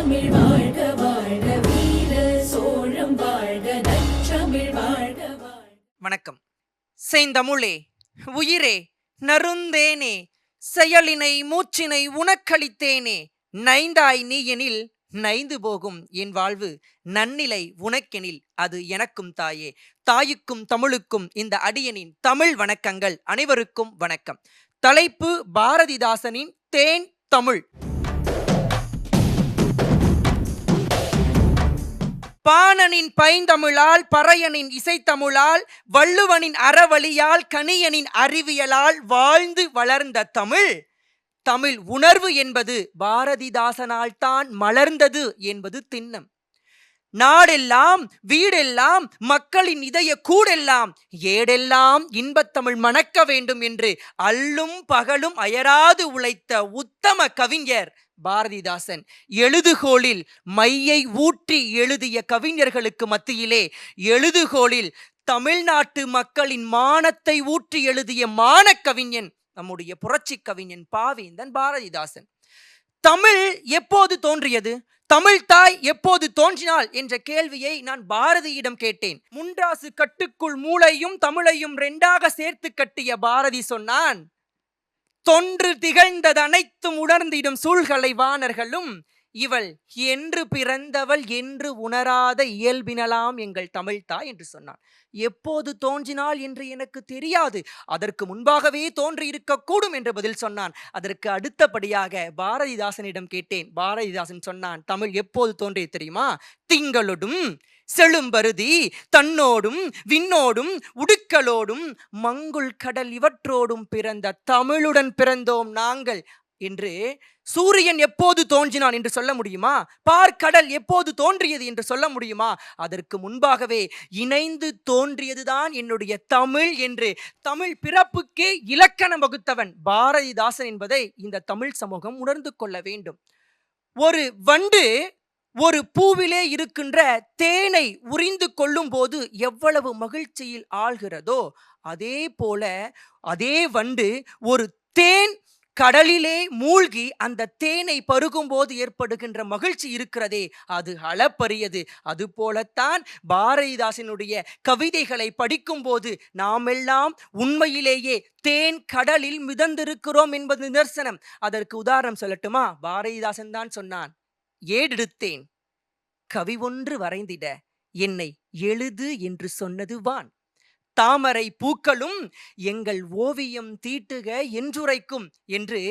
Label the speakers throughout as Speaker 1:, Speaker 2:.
Speaker 1: நற்றமிழ் வாழ்க வாழ்க வீர சோழம் வாழ்க நற்றமிழ் வாழ்க வாழ்க.
Speaker 2: வணக்கம். செந்தமிழே, உயிரே, நறுந்தேனே, செயலினை மூச்சினை உனக்களித்தேனே, நைந்தாய் நீ எனில் நைந்து போகும் என் வாழ்வு, நன்னிலை உனக்கெனில் அது எனக்கும் தாயே. தாயுக்கும் தமிழுக்கும் இந்த அடியனின் தமிழ் வணக்கங்கள். அனைவருக்கும் வணக்கம். தலைப்பு பாரதிதாசனின் தேன் தமிழ். பாணனின் பைந்தமிழால், பறையனின் இசைத்தமிழால், வள்ளுவனின் அறவழியால், கணியனின் அறிவியலால் வாழ்ந்து வளர்ந்த தமிழ். தமிழ் உணர்வு என்பது பாரதிதாசனால் தான் மலர்ந்தது என்பது திண்ணம். நாடெல்லாம் வீடெல்லாம் மக்களின் இதய கூடெல்லாம் ஏடெல்லாம் இன்பத்தமிழ் மணக்க வேண்டும் என்று அல்லும் பகலும் அயராது உழைத்த உத்தம கவிஞர் பாரதிதாசன். எழுதுகோலில் மையை ஊற்றி எழுதிய கவிஞர்களுக்கு மத்தியிலே எழுதுகோலில் தமிழ்நாட்டு மக்களின் மானத்தை ஊற்றி எழுதிய மானக்கவிஞன் நம்முடைய புரட்சி கவிஞன் பாவேந்தன் பாரதிதாசன். தமிழ் எப்போது தோன்றியது, தமிழ் தாய் எப்போது தோன்றினாள் என்ற கேள்வியை நான் பாரதியிடம் கேட்டேன். முண்டாசு கட்டுக்குள் மூளையும் தமிழையும் ரெண்டாக சேர்த்து கட்டிய பாரதி சொன்னான், தொன்று திகழ்ந்தது அனைத்தும் உணர்ந்திடும் சூழ்கலை வாணர்களும் இவள் என்று பிறந்தவள் என்று உணராத இயல்பினலாம் எங்கள் தமிழ்தாய் என்று சொன்னான். எப்போது தோன்றினாள் என்று எனக்கு தெரியாது, அதற்கு முன்பாகவே தோன்றி இருக்கக்கூடும் என்று பதில் சொன்னான். அதற்கு அடுத்தபடியாக பாரதிதாசனிடம் கேட்டேன். பாரதிதாசன் சொன்னான், தமிழ் எப்போது தோன்றியது தெரியுமா? திங்களோடும் செழும்பருதி தன்னோடும் விண்ணோடும் உடுக்களோடும் மங்குள் கடல் இவற்றோடும் பிறந்த தமிழுடன் பிறந்தோம் நாங்கள் என்று. சூரியன் எப்போது தோன்றினான் என்று சொல்ல முடியுமா? பார்க்கடல் எப்போது தோன்றியது என்று சொல்ல முடியுமா? அதற்கு முன்பாகவே இணைந்து தோன்றியதுதான் என்னுடைய தமிழ் என்று தமிழ் பிறப்புக்கே இலக்கணம் வகுத்தவன் பாரதிதாசன் என்பதை இந்த தமிழ் சமூகம் உணர்ந்து கொள்ள வேண்டும். ஒரு வண்டு ஒரு பூவிலே இருக்கின்ற தேனை உறிந்து கொள்ளும் போது எவ்வளவு மகிழ்ச்சியில் ஆழ்கிறதோ, அதே போல அதே வண்டு ஒரு தேன் கடலிலே மூழ்கி அந்த தேனை பருகும் போது ஏற்படுகின்ற மகிழ்ச்சி இருக்கிறதே, அது அளப்பரியது. அது போலத்தான் பாரதிதாசனுடைய கவிதைகளை படிக்கும் போது நாமெல்லாம் உண்மையிலேயே தேன் கடலில் மிதந்திருக்கிறோம் என்பது நிதர்சனம். அதற்கு உதாரணம் சொல்லட்டுமா? பாரதிதாசன் தான் சொன்னான், ஏடெடுத்தேன் கவி ஒன்று வரைந்திட என்னை எழுது என்று சொன்னது வான். தாமரை பூக்களும் எங்கள் ஓவியம் தீட்டுக என்றுரைக்கும் என்று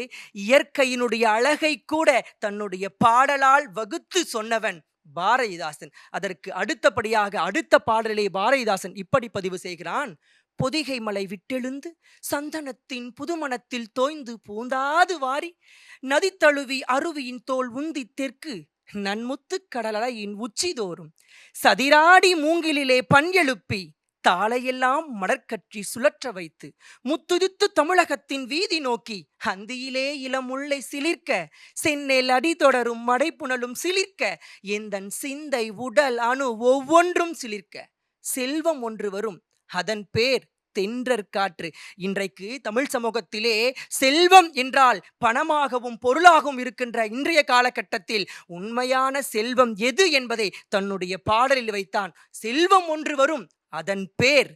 Speaker 2: இயற்கையினுடைய அழகை கூட தன்னுடைய பாடலால் வகுத்து சொன்னவன் பாரதிதாசன். அதற்கு அடுத்தபடியாக அடுத்த பாடலிலே பாரதிதாசன் இப்படி பதிவு செய்கிறான், பொதிகை மலை விட்டெழுந்து சந்தனத்தின் புதுமணத்தில் தோய்ந்து பூந்தாது வாரி நதி தழுவி அருவியின் தோல் உந்தி தெற்கு நன்முத்து கடலையின் உச்சிதோறும் சதிராடி மூங்கிலே பண் எழுப்பி தாளையெல்லாம் மலர்கற்றி சுழற்ற வைத்து முத்துதித்து தமிழகத்தின் வீதி நோக்கி அந்தியிலே இளமுல்லை சிலிர்க்க சென்னேல் அடி தொடரும் மடைப்புணலும் சிலிர்க்க எந்தன் சிந்தை உடல் அணு ஒவ்வொன்றும் சிலிர்க்க செல்வம் ஒன்று வரும் அதன் பேர் தென்றற் காற்று. இன்றைக்கு தமிழ் சமூகத்திலே செல்வம் என்றால் பணமாகவும் பொருளாகவும் இருக்கின்ற இன்றைய காலகட்டத்தில் உண்மையான செல்வம் எது என்பதை தன்னுடைய பாடலில் வைத்தான். செல்வம் ஒன்று வரும், அதன் பேர்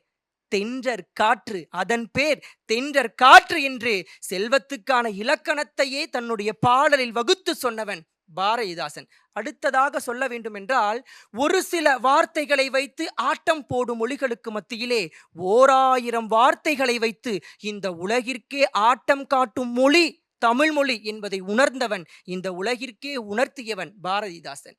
Speaker 2: தென்றற் காற்று, அதன் பேர் தென்றற் காற்று என்று செல்வத்துக்கான இலக்கணத்தையே தன்னுடைய பாடலில் வகுத்து சொன்னவன் பாரதிதாசன். அடுத்ததாக சொல்ல வேண்டும் என்றால், ஒரு சில வார்த்தைகளை வைத்து ஆட்டம் போடும் மொழிகளுக்கு மத்தியிலே 1000 வார்த்தைகளை வைத்து இந்த உலகிற்கே ஆட்டம் காட்டும் மொழி தமிழ் மொழி என்பதை உணர்ந்தவன், இந்த உலகிற்கே உணர்த்தியவன் பாரதிதாசன்.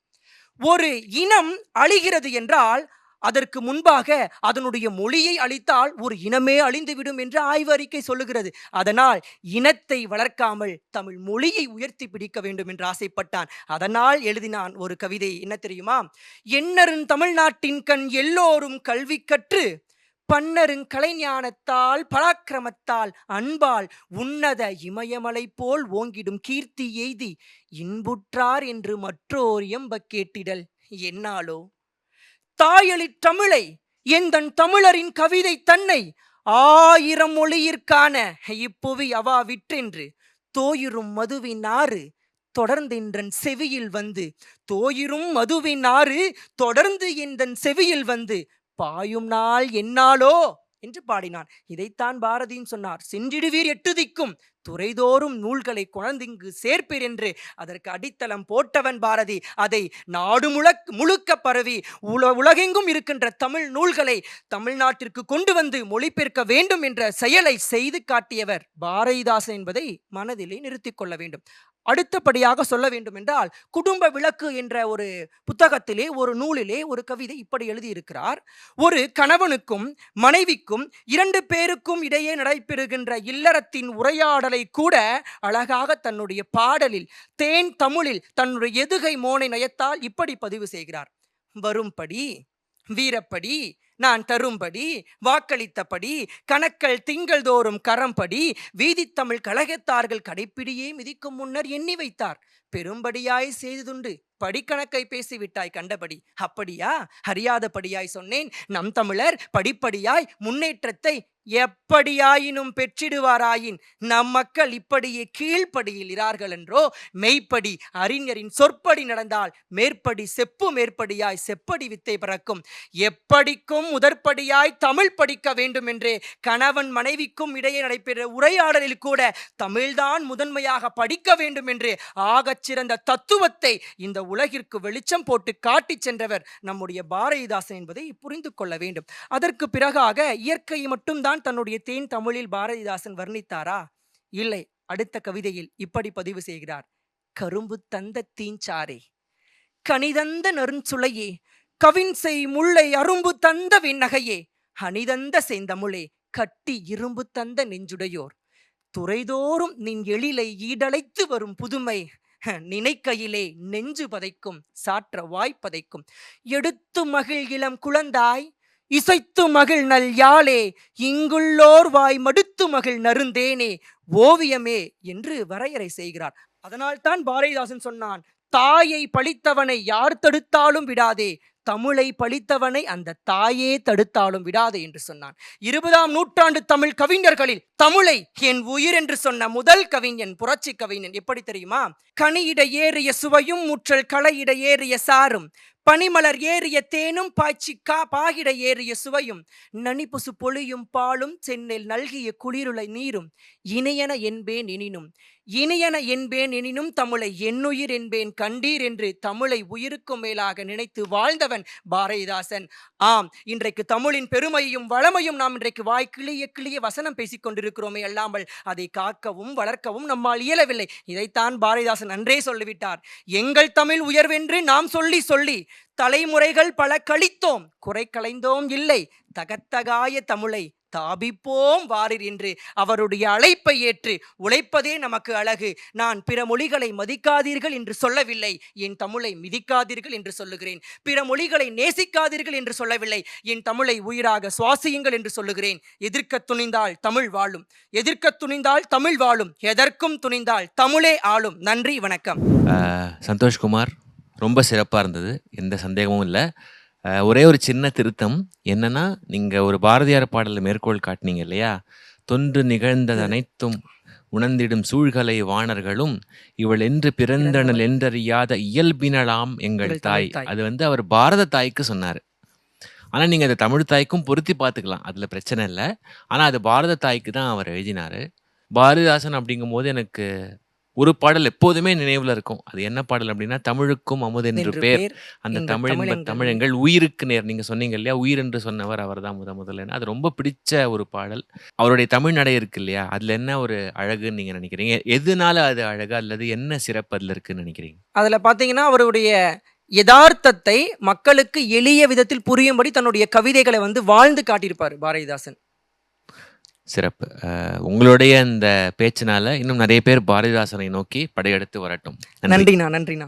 Speaker 2: ஒரு இனம் அழிகிறது என்றால் அதற்கு முன்பாக அதனுடைய மொழியை அழித்தால் ஒரு இனமே அழிந்துவிடும் என்று ஆய்வறிக்கை சொல்லுகிறது. அதனால் இனத்தை வளர்க்காமல் தமிழ் மொழியை உயர்த்தி பிடிக்க வேண்டும் என்று ஆசைப்பட்டான். அதனால் எழுதினான் ஒரு கவிதை. என்ன தெரியுமா? எண்ணருன் தமிழ்நாட்டின் கண் எல்லோரும் கல்வி கற்று பன்னருங் கலைஞானத்தால் பராக்கிரமத்தால் அன்பால் உன்னத இமயமலை போல் ஓங்கிடும் கீர்த்தி எய்தி இன்புற்றார் என்று மற்றோர் எம்ப கேட்டிடல் என்னாலோ. தாயளி தமிழை எந்தன் தமிழரின் கவிதை தன்னை 1000 மொழியிற்கான இப்புவி அவா விற்றென்று தோயுறும் மதுவின் ஆறு தொடர்ந்து என்றன் செவியில் வந்து தோயிரும் மதுவின் ஆறு தொடர்ந்து எந்தன் செவியில் வந்து பாயும் நாள் என்னாலோ என்று பாடினான். இதைத்தான் பாரதியும் சொன்னார். சென்றிடுவீர் எட்டு திக்கும் துறைதோறும் நூல்களை கொணர்ந்திங்கு சேர்ப்பீர் என்று அதற்கு அடித்தளம் போட்டவன் பாரதி. அதை நாடு முழுக்க பரவி உலகெங்கும் இருக்கின்ற தமிழ் நூல்களை தமிழ்நாட்டிற்கு கொண்டு வந்து மொழிபெயர்க்க வேண்டும் என்ற செயலை செய்து காட்டியவர் பாரதிதாசன் என்பதை மனதிலே நிறுத்திக் கொள்ள வேண்டும். அடுத்தபடியாக சொல்ல வேண்டும் என்றால், குடும்ப விளக்கு என்ற ஒரு புத்தகத்திலே, ஒரு நூலிலே ஒரு கவிதை இப்படி எழுதியிருக்கிறார். ஒரு கணவனுக்கும் மனைவிக்கும் 2 பேருக்கும் இடையே நடைபெறுகின்ற இல்லறத்தின் உரையாடலை கூட அழகாக தன்னுடைய பாடலில் தேன் தமிழில் தன்னுடைய எதுகை மோனை நயத்தால் இப்படி பதிவு செய்கிறார். வரும்படி வீரப்படி நான் தரும்படி வாக்களித்தபடி கணக்கள் திங்கள் தோறும் கரம்படி வீதித்தமிழ் கழகத்தார்கள் கடைப்பிடியே மிதிக்கும் முன்னர் எண்ணி வைத்தார். பெரும்படியாய் செய்துண்டு படிக்கணக்கை பேசிவிட்டாய் கண்டபடி. அப்படியா? அறியாதபடியாய் சொன்னேன். நம் தமிழர் படிப்படியாய் முன்னேற்றத்தை எப்படியாயினும் பெற்றிடுவாராயின் நம் மக்கள் இப்படியே கீழ்ப்படியில் இரார்கள் என்றோ. மெய்ப்படி அறிஞரின் சொற்படி நடந்தால் மேற்படி செப்பு மேற்படியாய் செப்படி வித்தை பிறக்கும். எப்படிக்கும் முதற்படியாய் தமிழ் படிக்க வேண்டும் என்றே கணவன் மனைவிக்கும் இடையே நடைபெற்ற உரையாடலில் கூட தமிழ்தான் முதன்மையாக படிக்க வேண்டும் என்று ஆகச் சிறந்த தத்துவத்தை இந்த உலகிற்கு வெளிச்சம் போட்டு காட்டி சென்றவர் நம்முடைய பாரதிதாசன் என்பதை புரிந்து கொள்ள வேண்டும். அதற்கு பிறகாக இயற்கையை மட்டும்தான் தன்னுடைய தேன் தமிழில் பாரதிதாசன் வர்ணித்தாரா? இல்லை. அடுத்த கவிதையில் இப்படி பதிவு செய்கிறார். கரும்பு தந்த தீஞ்சாரே கனிதந்த நறுஞ்சுளையே கவின்செய் முல்லை அரும்பு தந்த விண்ணகையே அணிதந்த செந்தமிழே கட்டி இரும்பு தந்த நெஞ்சுடையோர் துறைதோறும் நின் எழிலை ஈடழைத்து வரும் புதுமை நினைக்கையிலே நெஞ்சு பதைக்கும் சாற்ற வாய்ப்பதைக்கும் எடுத்து மகிழ் இளம் குழந்தாய் இசைத்து மகிழ் நல் யாழே இங்குள்ளோர் வாய் மடுத்து மகிழ் நருந்தேனே ஓவியமே என்று வரையறை செய்கிறார். அதனால்தான் பாரதிதாசன் சொன்னான், தாயை பழித்தவனை யார் தடுத்தாலும் விடாதே, தமிழை பழித்தவனை அந்த தாயே தடுத்தாலும் விடாதே என்று சொன்னான். 20ஆம் நூற்றாண்டு தமிழ் கவிஞர்களில் தமிழை என் உயிர் என்று சொன்ன முதல் கவிஞன் புரட்சி கவிஞன் எப்படி தெரியுமா? கனியிட ஏறிய சுவையும் முற்றல் களையிட ஏறிய சாரும் பனிமலர் ஏறிய தேனும் பாகிட ஏறிய சுவையும் நனிபுசு பொழியும் பாலும் சென்னில் நல்கிய குளிருளை நீரும் இணையன என்பேன் எனினும் தமிழை என்னுயிர் என்பேன் கண்டீர் என்று தமிழை உயிருக்கு மேலாக நினைத்து வாழ்ந்தவன் பாரதிதாசன். ஆம், இன்றைக்கு தமிழின் பெருமையும் வளமையும் நாம் இன்றைக்கு வாய் கிளிய வசனம் பேசிக் கொண்டிருக்கிறோமே அல்லாமல் அதை காக்கவும் வளர்க்கவும் நம்மால் இயலவில்லை. இதைத்தான் பாரதிதாசன் அன்றே சொல்லிவிட்டார். எங்கள் தமிழ் உயர்வென்று நாம் சொல்லி தலைமுறைகள் பல கழித்தோம், குறை களைந்தோம் இல்லை, தகத்தகாய தமிழை தாபிப்போம் வாரிர் என்று அவருடைய அழைப்பை ஏற்று உழைப்பதே நமக்கு அழகு. நான் பிற மொழிகளை மதிக்காதீர்கள் என்று சொல்லவில்லை, என் தமிழை மிதிக்காதீர்கள் என்று சொல்லுகிறேன். பிற மொழிகளை நேசிக்காதீர்கள் என்று சொல்லவில்லை, என் தமிழை உயிராக சுவாசியுங்கள் என்று சொல்லுகிறேன். எதிர்க்க துணிந்தால் தமிழ் வாழும், எதிர்க்க துணிந்தால் தமிழ் வாழும், எதற்கும் துணிந்தால் தமிழே ஆளும். நன்றி, வணக்கம்.
Speaker 3: சந்தோஷ்குமார், ரொம்ப சிறப்பாக இருந்தது, எந்த சந்தேகமும் இல்லை. ஒரே ஒரு சின்ன திருத்தம் என்னன்னா, நீங்கள் ஒரு பாரதியார் பாடலில் மேற்கோள் காட்டினீங்க இல்லையா? தொன்று நிகழ்ந்தது அனைத்தும் உணர்ந்திடும் சூழ்கலை வாணர்களும் இவள் என்று பிறந்தனள் என்றறியாத இயல்பினலாம் எங்கள் தாய். அது அவர் பாரத தாய்க்கு சொன்னார். ஆனால் நீங்கள் அதை தமிழ் தாய்க்கும் பொருத்தி பார்த்துக்கலாம், அதில் பிரச்சனை இல்லை. ஆனால் அது பாரத தாய்க்கு தான் அவர் எழுதினார். பாரதிதாசன் அப்படிங்கும்போது எனக்கு ஒரு பாடல் எப்போதுமே நினைவில் இருக்கும். அது என்ன பாடல் அப்படின்னா, தமிழுக்கும் அமுதென்று பேர் அந்த தமிழங்கள் உயிருக்கு நேர். நீங்கள் சொன்னீங்க இல்லையா, உயிர் என்று சொன்னவர் அவர் தான் முதல்ல. அது ரொம்ப பிடிச்ச ஒரு பாடல். அவருடைய தமிழ் நடை இருக்கு இல்லையா, அதில் என்ன ஒரு அழகுன்னு நீங்கள் நினைக்கிறீங்க? எதனால அது அழகு அல்லது என்ன சிறப்பு அதில் இருக்குன்னு நினைக்கிறீங்க?
Speaker 2: அதில் பார்த்தீங்கன்னா, அவருடைய யதார்த்தத்தை மக்களுக்கு எளிய விதத்தில் புரியும்படி தன்னுடைய கவிதைகளை வாழ்ந்து காட்டியிருப்பார் பாரதிதாசன்.
Speaker 3: சிறப்பு. உங்களுடைய இந்த பேச்சினால இன்னும் நிறைய பேர் பாரதிதாசனை நோக்கி படையெடுத்து வரட்டும்.
Speaker 2: நன்றிண்ணா.